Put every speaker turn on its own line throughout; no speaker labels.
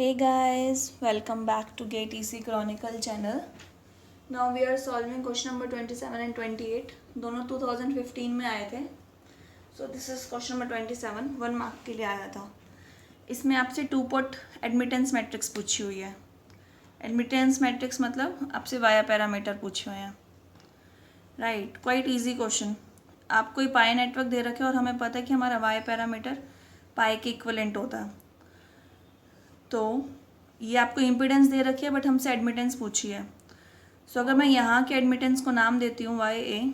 Hey guys, welcome back to GateEC Chronicle channel. Now we are solving question number 27 and 28. दोनों 2015 में आए थे. So this is question number 27, 1 mark के लिए आया था. इसमें आपसे टू पोर्ट एडमिटेंस मैट्रिक्स पूछी हुई है. एडमिटेंस मैट्रिक्स मतलब आपसे वाया पैरामीटर पूछे हुए हैं. Right, quite easy question. आप कोई पाई नेटवर्क दे रखे और हमें पता है कि हमारा वाया पैरामीटर पाई के इक्वलेंट होता है. तो ये आपको इम्पिडेंस दे रखी है बट हमसे एडमिटेंस पूछी है. सो अगर मैं यहाँ के एडमिटेंस को नाम देती हूँ Y A,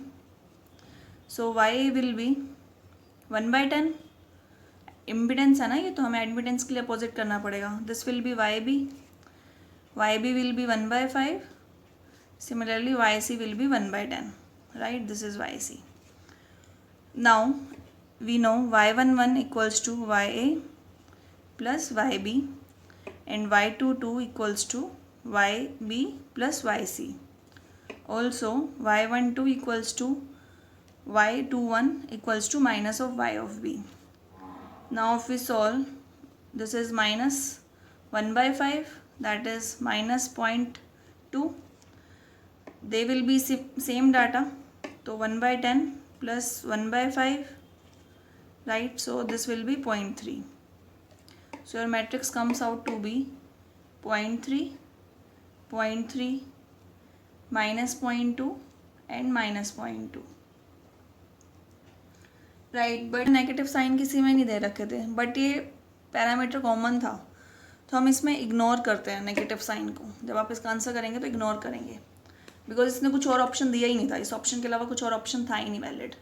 so Y A will be 1/10. Impedance है ना ये, तो हमें एडमिटेंस के लिए अपोजिट करना पड़ेगा. This will be Y B will be 1/5. Similarly Y C will be 1/10. Right, this is Y C. Now we know y11 equals to Y A plus Y B and y22 equals to yb plus yc. Also y12 equals to y21 equals to minus of y of b. Now if we solve, this is minus 1/5, that is minus 0.2. They will be same data, so 1/10 plus 1/5, right? So this will be 0.3. So your matrix comes out to be 0.3, 0.3, minus 0.2 and minus 0.2. Right, but negative sign किसी में नहीं दे रखे थे, but ये parameter common था तो हम इसमें इग्नोर करते हैं नेगेटिव साइन को. जब आप इसका आंसर करेंगे तो इग्नोर करेंगे बिकॉज इसने कुछ और ऑप्शन दिया ही नहीं था. इस ऑप्शन के अलावा कुछ और ऑप्शन था ही नहीं valid.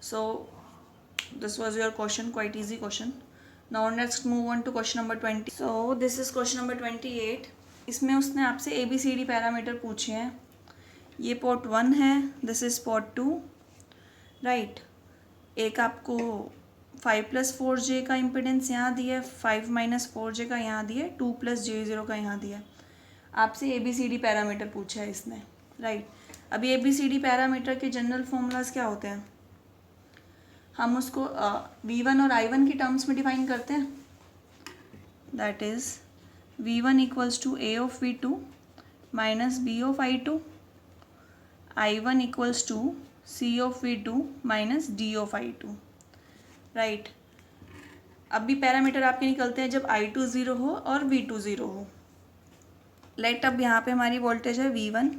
So this was your question, quite easy question. Now next move on to question number 20. So this is question number 28. इसमें उसने आपसे ABCD पैरामीटर पूछे हैं. ये पोर्ट 1 है, दिस इज पोर्ट 2. राइट, एक आपको 5+4j का इम्पिडेंस यहाँ दिया है, 5-4j का यहाँ दिया है, 2+j0 का यहाँ दिया है. आपसे ABCD पैरामीटर पूछा है इसने. राइट, अभी ABCD पैरामीटर के जनरल फॉर्मूलाज क्या होते हैं? हम उसको V1 और I1 की टर्म्स में डिफाइन करते हैं. That is V1 equals to A of V2 minus B of I2, I1 equals to C of V2 minus D of I2. Right, अब भी पैरामीटर आपके निकलते हैं जब I2 0 हो और V2 0 हो. लेट, अब यहाँ पे हमारी वोल्टेज है V1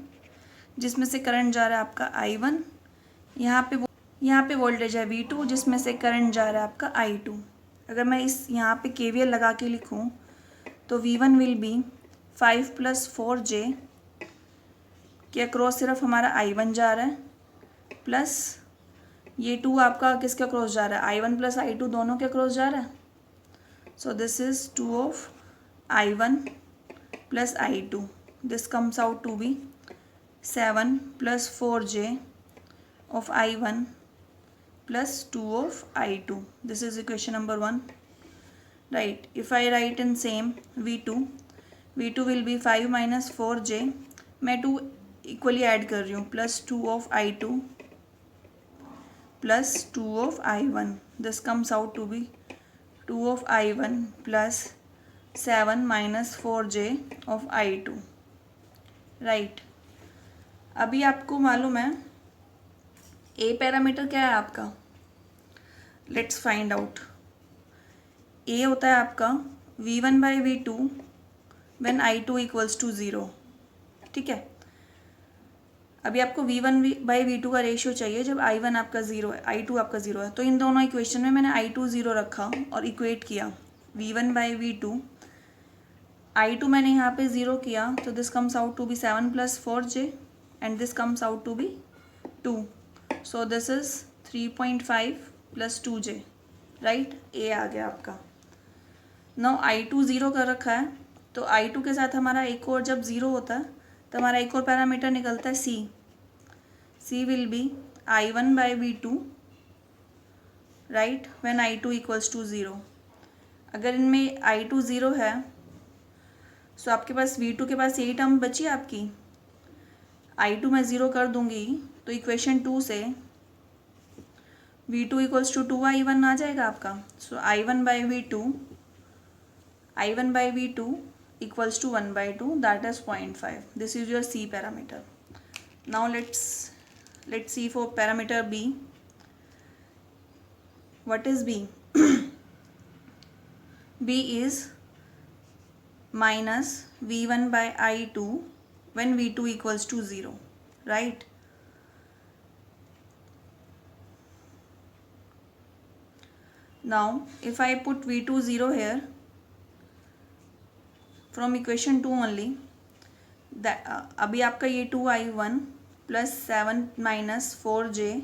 जिसमें से करंट जा रहा है आपका I1. यहाँ पे वोल्टेज है V2 जिसमें से करंट जा रहा है आपका I2. अगर मैं इस यहाँ पे KVL लगा के लिखूँ तो V1 विल बी 5+4j के अक्रॉस सिर्फ हमारा I1 जा रहा है, प्लस ये 2 आपका किसके अक्रॉस जा रहा है? I1 प्लस I2 दोनों के अक्रॉस जा रहा है. So this is 2 of I1 plus I2. This comes out to be 7+4j of I1 plus 2 of I2. This is equation number 1. Right, if I write in same V2 will be 5-4j. मैं 2 equally add कर रही हूँ, plus 2 of I2 plus 2 of I1. This comes out to be 2 of I1 plus 7-4j of I2. Right, अभी आपको मालूम है ए parameter क्या है आपका? Let's find out. ए होता है आपका V1/V2 when I2 equals to 0. ठीक है, अभी आपको V1/V2 का रेशियो चाहिए जब I1 आपका 0 है, I2 आपका 0 है. तो इन दोनों इक्वेशन में मैंने I2 0 रखा और इक्वेट किया. V1/V2, I2 मैंने यहाँ पे 0 किया, तो this comes out to be 7+4j and this comes out to be 2. So this is 3.5 plus 2j. Right, A आ गया आपका. नाउ I2 0 कर रखा है, तो I2 के साथ हमारा एक और जब 0 होता है तो हमारा एक और पैरामीटर निकलता है C. C will be I1/V2 right when I2 equals to 0. अगर इनमें I2 0 है सो आपके पास V2 के पास यही टर्म बची आपकी. I2 मैं 0 कर दूंगी तो इक्वेशन 2 से V2 इक्वल्स टू 2I1 आ जाएगा आपका. सो I1/V2 I1 by V2 equals to 1 by 2, that is 0.5. This is your C parameter. Now let's see for parameter B. What is B? B is minus V1 by I2 when V2 equals to 0, right? Now if I put V2 0 here from equation 2 only, that अभी आपका ये 2I1 plus 7 minus 4J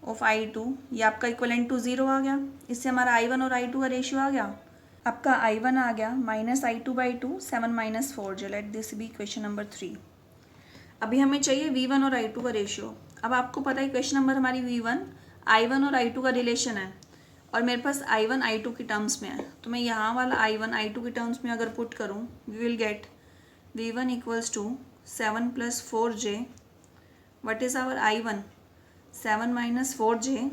of I2 ये आपका equivalent to 0 आ गया. इससे हमारा I1 और I2 का रेशियो आ गया. आपका I1 आ गया minus I2 by 2, 7 minus 4J. Let this be equation number 3. अभी हमें चाहिए V1 और I2 का रेशियो. अब आपको पता है इक्वेशन नंबर हमारी V1 I1 और I2 का रिलेशन है और मेरे पास I1 I2 की टर्म्स में है. तो मैं यहाँ वाला I1 I2 की टर्म्स में अगर पुट करूँ, we will get V1 equals to 7 plus 4J. What is our I1? 7 minus 4J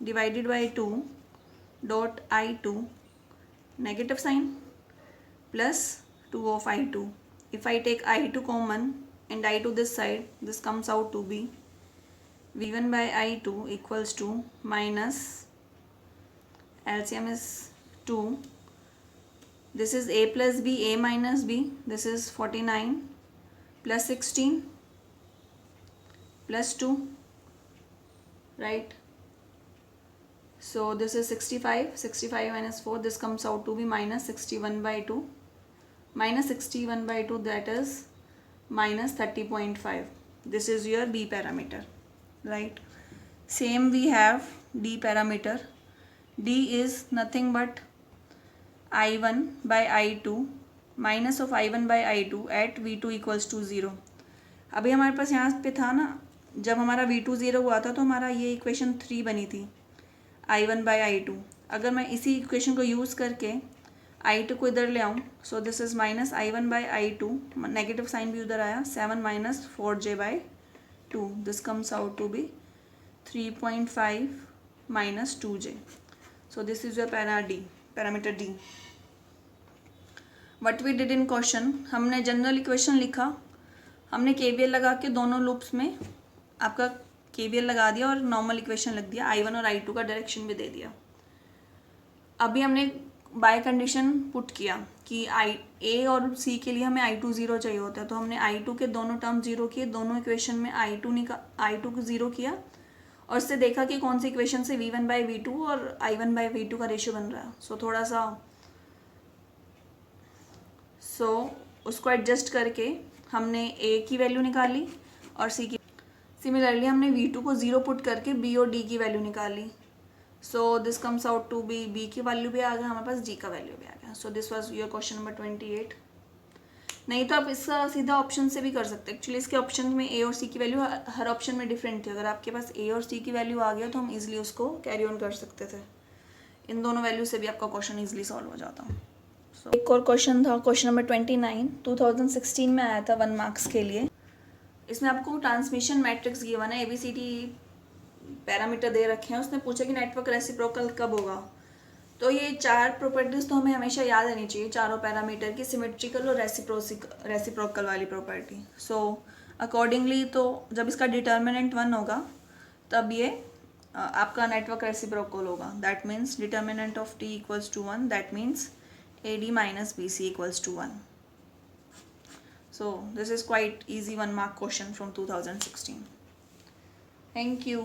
divided by 2 dot I2, negative sign, plus 2 of I2. If I take I2 common and I2 this side, this comes out to be V1 by I2 equals to minus, LCM is 2. This is A plus B, A minus B. This is 49 plus 16 plus 2. Right, so this is 65 minus 4, this comes out to be minus 61 by 2, minus 61 by 2, that is minus 30.5. This is your B parameter, right? Same we have D parameter. D is nothing but I1 by I2 minus of I1 by I2 at V2 equals to 0. अभी हमारे पास यहाँ पे था ना, जब हमारा V2 0 हुआ था तो हमारा ये इक्वेशन 3 बनी थी I1 बाई I2. अगर मैं इसी इक्वेशन को यूज़ करके I2 को इधर ले आऊँ, so this is minus I1 by I2, negative sign भी उधर आया, 7 minus 4J by 2, this comes out to be 3.5 minus 2J. So this is your parameter D. What we did in question, हमने general equation लिखा, हमने KVL लगा के दोनों loops में आपका KVL लगा दिया और नॉर्मल इक्वेशन लग दिया, I1 और I2 का डायरेक्शन भी दे दिया. अभी हमने बाय कंडीशन पुट किया कि A और C के लिए हमें I2 0 चाहिए होता है, तो हमने I2 के दोनों टर्म 0 किए, दोनों इक्वेशन में I2 को 0 किया और इससे देखा कि कौन सी इक्वेशन से V1 बाई V2 और I1 बाई V2 का रेशियो बन रहा है. सो थोड़ा सा उसको एडजस्ट करके हमने A की वैल्यू निकाली और C की. सिमिलरली हमने V2 को 0 पुट करके B और D की वैल्यू निकाली. So this comes out to be B की वैल्यू भी आ गया, हमारे पास D का वैल्यू भी आ गया. So this was your question number 28. नहीं तो आप इसका सीधा ऑप्शन से भी कर सकते हैं. एक्चुअली इसके ऑप्शन में A और C की वैल्यू हर ऑप्शन में डिफरेंट थी. अगर आपके पास A और C की वैल्यू आ गया तो हम इजीली उसको कैरी ऑन कर सकते थे. इन दोनों वैल्यू से भी आपका क्वेश्चन ईजिली सॉल्व हो जाता. एक और क्वेश्चन था, क्वेश्चन नंबर 29, 2016 में आया था 1 मार्क्स के लिए. इसमें आपको ट्रांसमिशन मैट्रिक्स गिवन है, ABCD पैरामीटर दे रखे हैं. उसने पूछा कि नेटवर्क रेसिप्रोकल कब होगा. तो ये 4 प्रॉपर्टीज़ तो हमें हमेशा याद रहनी चाहिए, चारों पैरामीटर की, सिमेट्रिकल और रेसिप्रोकल वाली प्रॉपर्टी. सो अकॉर्डिंगली तो जब इसका डिटर्मिनेंट 1 होगा तब ये आपका नेटवर्क रेसिप्रोकल होगा. That means determinant of T equals to 1, that means AD minus BC equals to 1. So this is quite easy 1 mark question from 2016. Thank you.